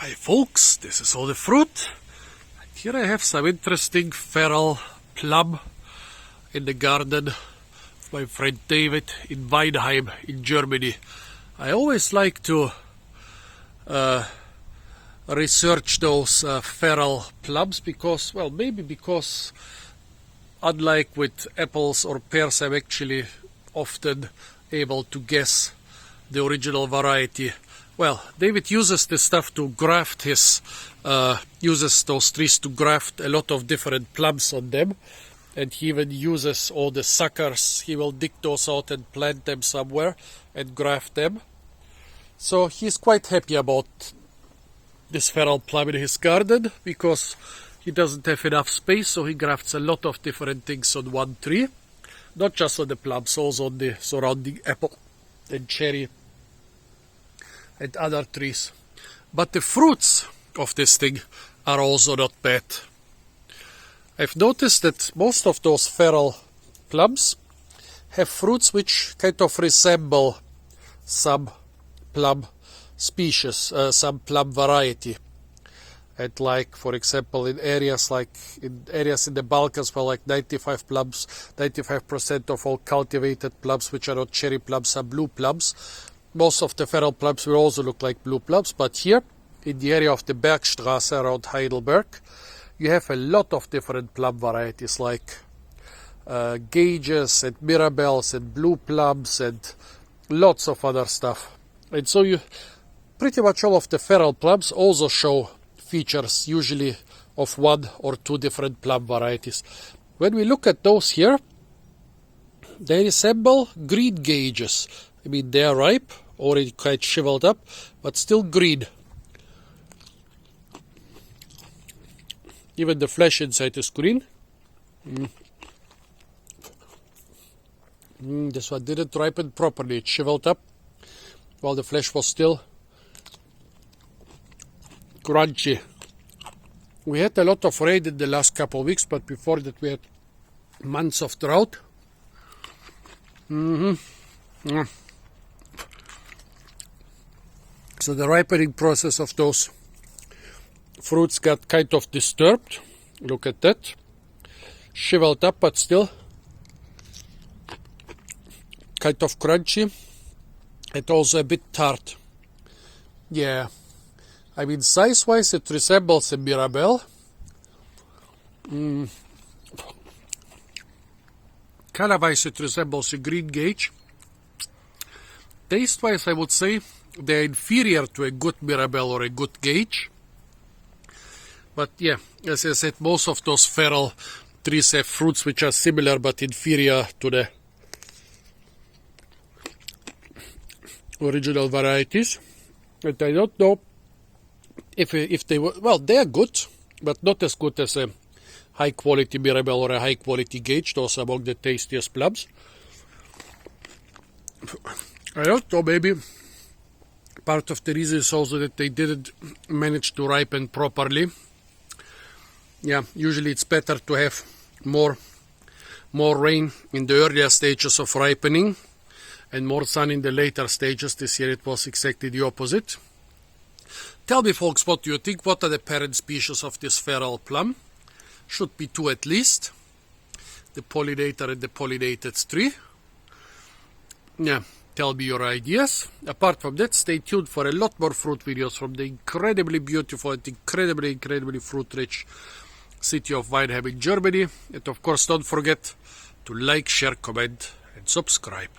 Hi folks, this is all the fruit. And here I have some interesting feral plum in the garden of my friend David in Weinheim in Germany. I always like to research those feral plums because, well, maybe because unlike with apples or pears, I'm actually often able to guess the original variety. Well, David uses this stuff to graft uses those trees to graft a lot of different plums on them. And he even uses all the suckers. He will dig those out and plant them somewhere and graft them. So he's quite happy about this feral plum in his garden because he doesn't have enough space, so he grafts a lot of different things on one tree. Not just on the plums, also on the surrounding apple and cherry and other trees. But the fruits of this thing are also not bad. I've noticed that most of those feral plums have fruits which kind of resemble some plum species, some plum variety. And like, for example, in areas in the Balkans where like 95% of all cultivated plums, which are not cherry plums, are blue plums. Most of the feral plums will also look like blue plums, but here in the area of the Bergstrasse around Heidelberg, you have a lot of different plum varieties like Gages and Mirabelles and blue plums and lots of other stuff. And so pretty much all of the feral plums also show features usually of one or two different plum varieties. When we look at those here, they resemble Greengages. I mean, they are ripe, already quite shriveled up, but still green. Even the flesh inside is green. This one didn't ripen properly. It shriveled up while the flesh was still crunchy. We had a lot of rain in the last couple of weeks, but before that we had months of drought. So the ripening process of those fruits got kind of disturbed. Look at that. Shriveled up, but still kind of crunchy and also a bit tart. Yeah, I mean, size-wise it resembles a Mirabelle. Color-wise it resembles a Greengage. Taste-wise I would say they're inferior to a good Mirabelle or a good Gage. But yeah, as I said, most of those feral trees have fruits which are similar but inferior to the original varieties. And I don't know if they were, well, they are good, but not as good as a high quality Mirabelle or a high quality Gage. Those are among the tastiest plums. I don't know, maybe part of the reason is also that they didn't manage to ripen properly. Yeah, usually it's better to have more rain in the earlier stages of ripening and more sun in the later stages. This year it was exactly the opposite. Tell me, folks, what do you think? What are the parent species of this feral plum? Should be two at least. The pollinator and the pollinated tree. Yeah, tell me your ideas. Apart from that, stay tuned for a lot more fruit videos from the incredibly beautiful and incredibly fruit-rich city of Weinheim in Germany. And of course, don't forget to like, share, comment, and subscribe.